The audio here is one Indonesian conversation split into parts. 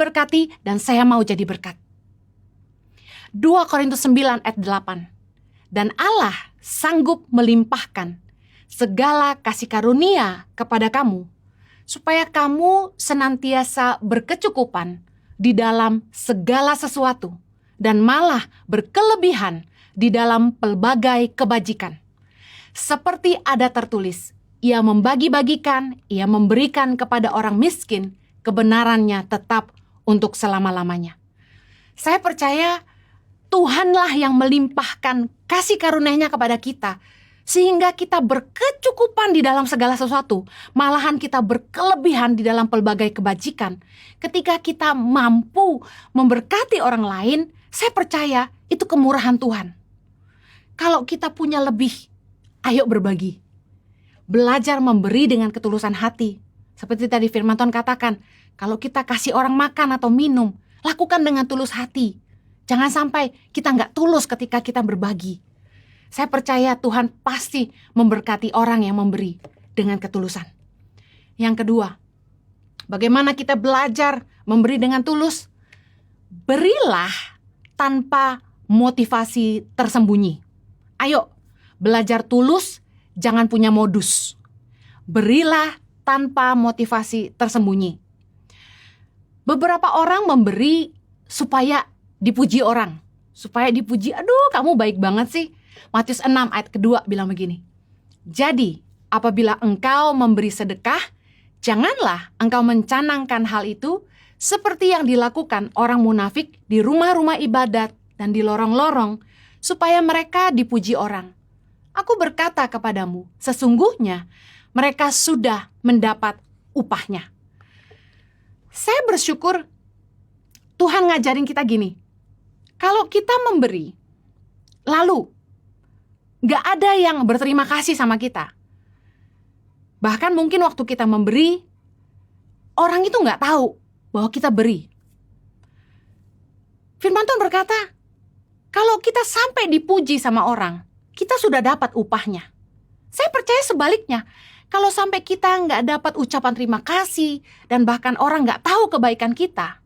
berkati dan saya mau jadi berkat. 2 Korintus 9 ayat 8. Dan Allah sanggup melimpahkan segala kasih karunia kepada kamu, supaya kamu senantiasa berkecukupan di dalam segala sesuatu, dan malah berkelebihan di dalam pelbagai kebajikan. Seperti ada tertulis, ia membagi-bagikan, ia memberikan kepada orang miskin, kebenarannya tetap untuk selama-lamanya. Saya percaya Tuhanlah yang melimpahkan kasih karunia-Nya kepada kita, sehingga kita berkecukupan di dalam segala sesuatu. Malahan kita berkelebihan di dalam pelbagai kebajikan. Ketika kita mampu memberkati orang lain, saya percaya itu kemurahan Tuhan. Kalau kita punya lebih, ayo berbagi. Belajar memberi dengan ketulusan hati. Seperti tadi firman Tuhan katakan, kalau kita kasih orang makan atau minum, lakukan dengan tulus hati. Jangan sampai kita nggak tulus ketika kita berbagi. Saya percaya Tuhan pasti memberkati orang yang memberi dengan ketulusan. Yang kedua, bagaimana kita belajar memberi dengan tulus? Berilah tanpa motivasi tersembunyi. Ayo, belajar tulus, jangan punya modus. Berilah tanpa motivasi tersembunyi. Beberapa orang memberi supaya dipuji orang. Supaya dipuji, aduh kamu baik banget sih. Matius 6 ayat kedua bilang begini. Jadi, apabila engkau memberi sedekah, janganlah engkau mencanangkan hal itu seperti yang dilakukan orang munafik di rumah-rumah ibadat dan di lorong-lorong, supaya mereka dipuji orang. Aku berkata kepadamu, sesungguhnya mereka sudah mendapat upahnya. Saya bersyukur Tuhan ngajarin kita gini. Kalau kita memberi, lalu gak ada yang berterima kasih sama kita. Bahkan mungkin waktu kita memberi, orang itu gak tahu bahwa kita beri. Firman Tuhan berkata, kalau kita sampai dipuji sama orang, kita sudah dapat upahnya. Saya percaya sebaliknya, kalau sampai kita gak dapat ucapan terima kasih, dan bahkan orang gak tahu kebaikan kita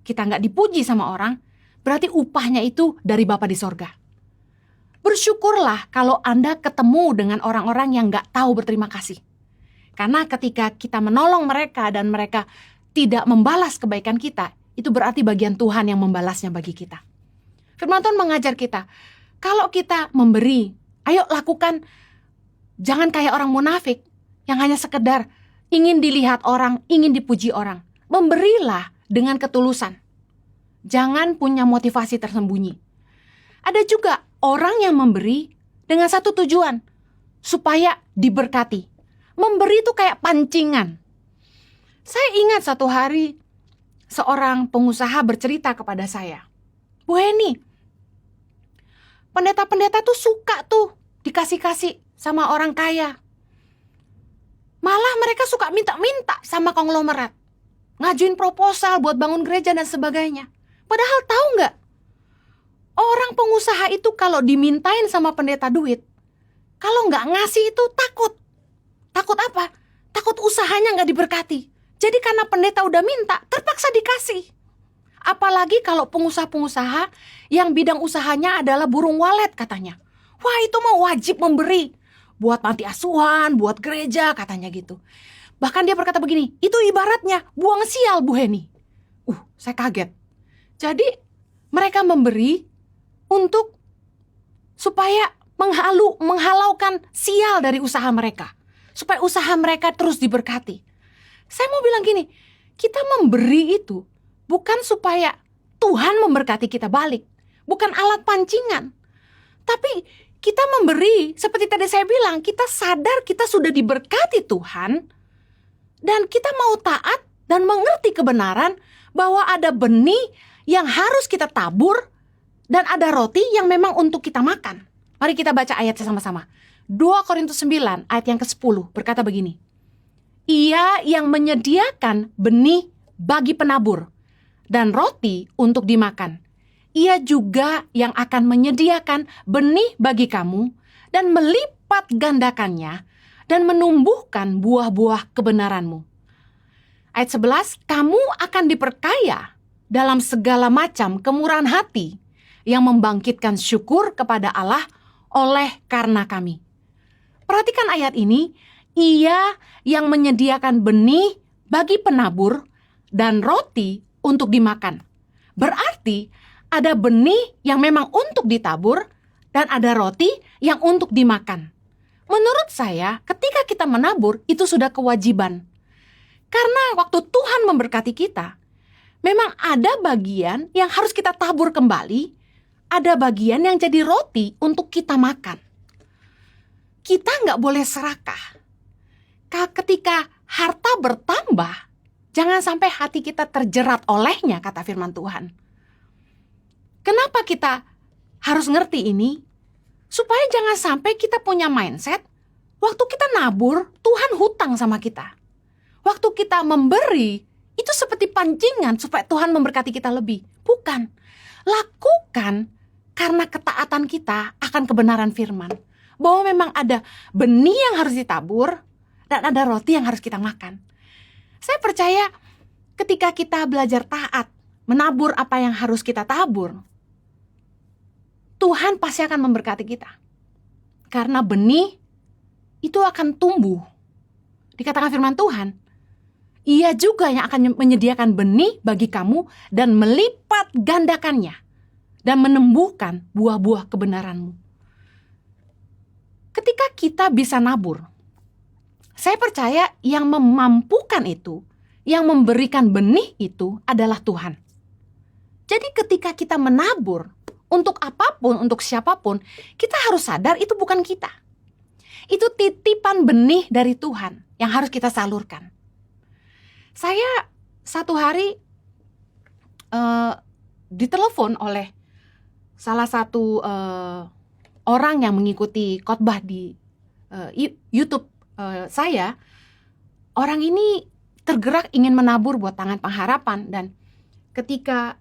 gak dipuji sama orang, berarti upahnya itu dari Bapa di sorga. Bersyukurlah kalau Anda ketemu dengan orang-orang yang gak tahu berterima kasih. Karena ketika kita menolong mereka dan mereka tidak membalas kebaikan kita, itu berarti bagian Tuhan yang membalasnya bagi kita. Firman Tuhan mengajar kita, kalau kita memberi, ayo lakukan, jangan kayak orang munafik yang hanya sekedar ingin dilihat orang, ingin dipuji orang. Memberilah dengan ketulusan. Jangan punya motivasi tersembunyi. Ada juga orang yang memberi dengan satu tujuan, supaya diberkati. Memberi itu kayak pancingan. Saya ingat satu hari, seorang pengusaha bercerita kepada saya, Bu Heni, pendeta-pendeta tuh suka tuh dikasih-kasih sama orang kaya. Malah mereka suka minta-minta sama konglomerat, ngajuin proposal buat bangun gereja dan sebagainya. Padahal tahu nggak? Orang pengusaha itu kalau dimintain sama pendeta duit, kalau nggak ngasih itu takut. Takut apa? Takut usahanya nggak diberkati. Jadi karena pendeta udah minta, terpaksa dikasih. Apalagi kalau pengusaha-pengusaha yang bidang usahanya adalah burung walet katanya. Wah itu mah wajib memberi. Buat panti asuhan, buat gereja katanya gitu. Bahkan dia berkata begini, itu ibaratnya buang sial Bu Heni. Saya kaget. Jadi mereka memberi untuk supaya menghalaukan sial dari usaha mereka. Supaya usaha mereka terus diberkati. Saya mau bilang gini, kita memberi itu bukan supaya Tuhan memberkati kita balik. Bukan alat pancingan. Tapi kita memberi, seperti tadi saya bilang, kita sadar kita sudah diberkati Tuhan. Dan kita mau taat dan mengerti kebenaran bahwa ada benih yang harus kita tabur dan ada roti yang memang untuk kita makan. Mari kita baca ayatnya sama-sama. 2 Korintus 9 ayat yang ke-10 berkata begini. Ia yang menyediakan benih bagi penabur dan roti untuk dimakan. Ia juga yang akan menyediakan benih bagi kamu dan melipat gandakannya dan menumbuhkan buah-buah kebenaranmu. Ayat 11, kamu akan diperkaya dalam segala macam kemurahan hati yang membangkitkan syukur kepada Allah oleh karena kami. Perhatikan ayat ini, Ia yang menyediakan benih bagi penabur dan roti untuk dimakan. Berarti ada benih yang memang untuk ditabur dan ada roti yang untuk dimakan. Menurut saya, ketika kita menabur, itu sudah kewajiban. Karena waktu Tuhan memberkati kita, memang ada bagian yang harus kita tabur kembali, ada bagian yang jadi roti untuk kita makan. Kita nggak boleh serakah. Ketika harta bertambah, jangan sampai hati kita terjerat olehnya, kata firman Tuhan. Kenapa kita harus ngerti ini? Supaya jangan sampai kita punya mindset, waktu kita nabur, Tuhan hutang sama kita. Waktu kita memberi, itu seperti pancingan supaya Tuhan memberkati kita lebih. Bukan. Lakukan karena ketaatan kita akan kebenaran firman. Bahwa memang ada benih yang harus ditabur dan ada roti yang harus kita makan. Saya percaya ketika kita belajar taat, menabur apa yang harus kita tabur, Tuhan pasti akan memberkati kita. Karena benih itu akan tumbuh. Dikatakan firman Tuhan, Ia juga yang akan menyediakan benih bagi kamu dan melipat gandakannya dan menumbuhkan buah-buah kebenaranmu. Ketika kita bisa nabur, saya percaya yang memampukan itu, yang memberikan benih itu adalah Tuhan. Jadi ketika kita menabur, untuk apapun, untuk siapapun, kita harus sadar itu bukan kita. Itu titipan benih dari Tuhan yang harus kita salurkan. Saya satu hari ditelepon oleh salah satu orang yang mengikuti khotbah di YouTube saya. Orang ini tergerak ingin menabur buat Tangan Pengharapan, dan ketika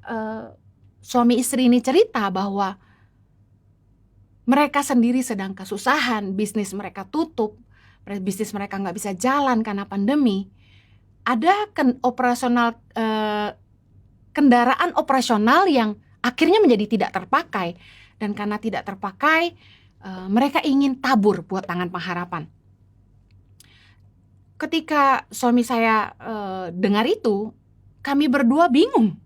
suami istri ini cerita bahwa mereka sendiri sedang kesusahan, bisnis mereka tutup, bisnis mereka nggak bisa jalan karena pandemi, ada kendaraan operasional yang akhirnya menjadi tidak terpakai, dan karena tidak terpakai, mereka ingin tabur buat Tangan Pengharapan. Ketika suami saya dengar itu, kami berdua bingung.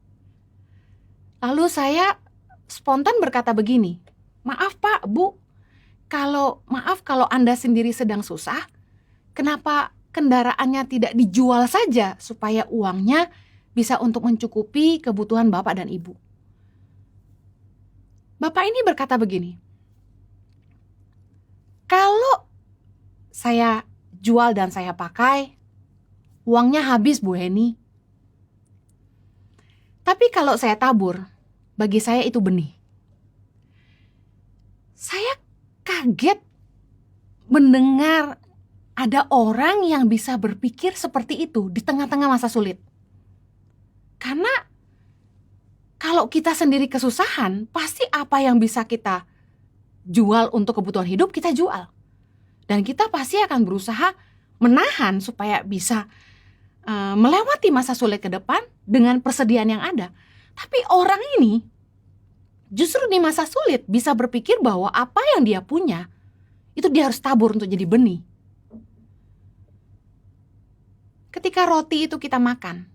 Lalu saya spontan berkata begini, maaf Pak, Bu, kalau Anda sendiri sedang susah, kenapa kendaraannya tidak dijual saja supaya uangnya bisa untuk mencukupi kebutuhan Bapak dan Ibu? Bapak ini berkata begini, kalau saya jual dan saya pakai, uangnya habis Bu Heni. Tapi kalau saya tabur, bagi saya itu benih. Saya kaget mendengar ada orang yang bisa berpikir seperti itu di tengah-tengah masa sulit. Karena kalau kita sendiri kesusahan, pasti apa yang bisa kita jual untuk kebutuhan hidup, kita jual. Dan kita pasti akan berusaha menahan supaya bisa melewati masa sulit ke depan dengan persediaan yang ada. Tapi orang ini justru di masa sulit bisa berpikir bahwa apa yang dia punya itu dia harus tabur untuk jadi benih. Ketika roti itu kita makan,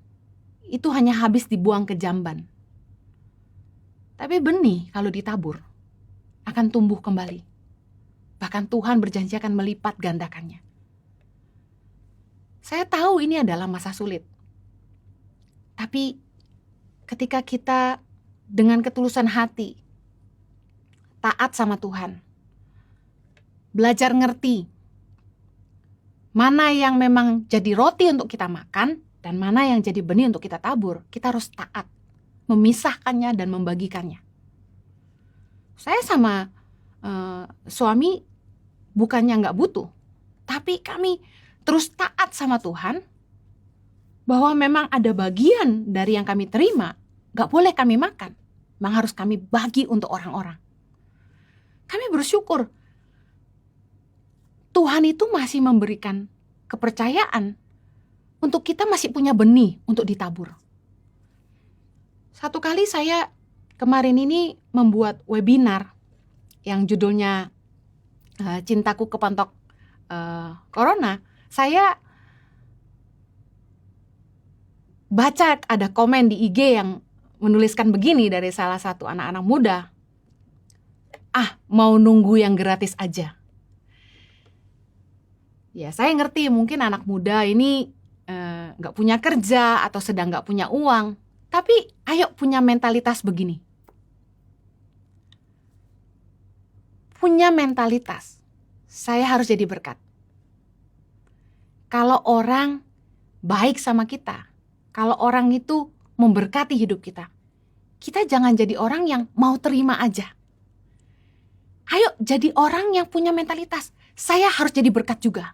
itu hanya habis dibuang ke jamban. Tapi benih kalau ditabur akan tumbuh kembali. Bahkan Tuhan berjanji akan melipat gandakannya. Saya tahu ini adalah masa sulit. Tapi ketika kita dengan ketulusan hati taat sama Tuhan, belajar ngerti mana yang memang jadi roti untuk kita makan dan mana yang jadi benih untuk kita tabur, kita harus taat memisahkannya dan membagikannya. Saya sama suami bukannya nggak butuh, tapi kami terus taat sama Tuhan, bahwa memang ada bagian dari yang kami terima, gak boleh kami makan, memang harus kami bagi untuk orang-orang. Kami bersyukur, Tuhan itu masih memberikan kepercayaan untuk kita masih punya benih untuk ditabur. Satu kali saya kemarin ini membuat webinar yang judulnya Cintaku Kepontok Corona. Saya baca ada komen di IG yang menuliskan begini dari salah satu anak-anak muda. Mau nunggu yang gratis aja. Ya, saya ngerti mungkin anak muda ini gak punya kerja atau sedang gak punya uang. Tapi ayo punya mentalitas begini. Punya mentalitas, saya harus jadi berkat. Kalau orang baik sama kita, kalau orang itu memberkati hidup kita, kita jangan jadi orang yang mau terima aja. Ayo jadi orang yang punya mentalitas, saya harus jadi berkat juga.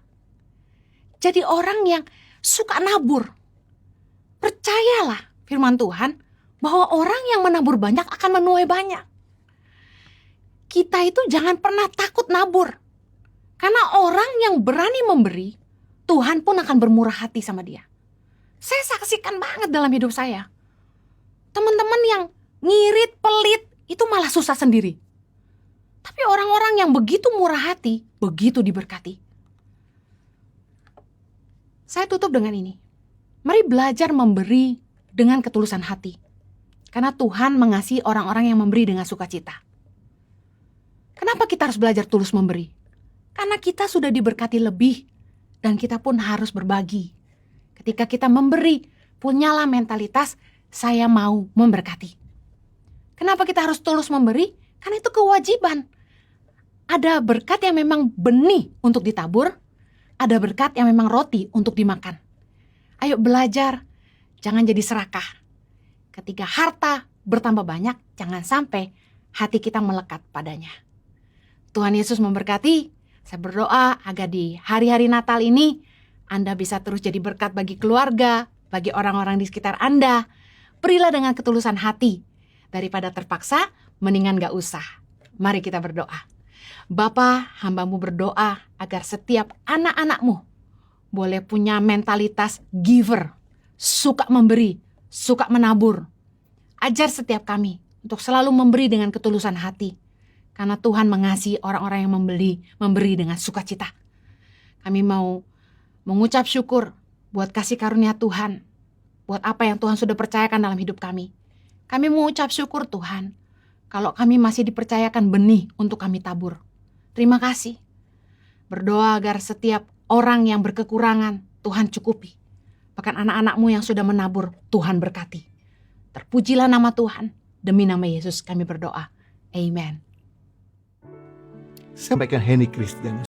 Jadi orang yang suka nabur. Percayalah firman Tuhan bahwa orang yang menabur banyak akan menuai banyak. Kita itu jangan pernah takut nabur. Karena orang yang berani memberi, Tuhan pun akan bermurah hati sama dia. Saya saksikan banget dalam hidup saya. Teman-teman yang ngirit, pelit, itu malah susah sendiri. Tapi orang-orang yang begitu murah hati, begitu diberkati. Saya tutup dengan ini. Mari belajar memberi dengan ketulusan hati. Karena Tuhan mengasihi orang-orang yang memberi dengan sukacita. Kenapa kita harus belajar tulus memberi? Karena kita sudah diberkati lebih dan kita pun harus berbagi. Ketika kita memberi, punyalah mentalitas saya mau memberkati. Kenapa kita harus tulus memberi? Karena itu kewajiban. Ada berkat yang memang benih untuk ditabur, ada berkat yang memang roti untuk dimakan. Ayo belajar, jangan jadi serakah. Ketika harta bertambah banyak, jangan sampai hati kita melekat padanya. Tuhan Yesus memberkati. Saya berdoa agar di hari-hari Natal ini Anda bisa terus jadi berkat bagi keluarga, bagi orang-orang di sekitar Anda. Berilah dengan ketulusan hati. Daripada terpaksa, mendingan gak usah. Mari kita berdoa. Bapa, hamba-Mu berdoa agar setiap anak-anak-Mu boleh punya mentalitas giver, suka memberi, suka menabur. Ajar setiap kami untuk selalu memberi dengan ketulusan hati. Karena Tuhan mengasihi orang-orang yang memberi dengan sukacita. Kami mau mengucap syukur buat kasih karunia Tuhan, buat apa yang Tuhan sudah percayakan dalam hidup kami. Kami mengucap syukur Tuhan, kalau kami masih dipercayakan benih untuk kami tabur. Terima kasih. Berdoa agar setiap orang yang berkekurangan, Tuhan cukupi. Bahkan anak-anak-Mu yang sudah menabur, Tuhan berkati. Terpujilah nama Tuhan. Demi nama Yesus kami berdoa. Amen. Sampaikan Henny Kristianus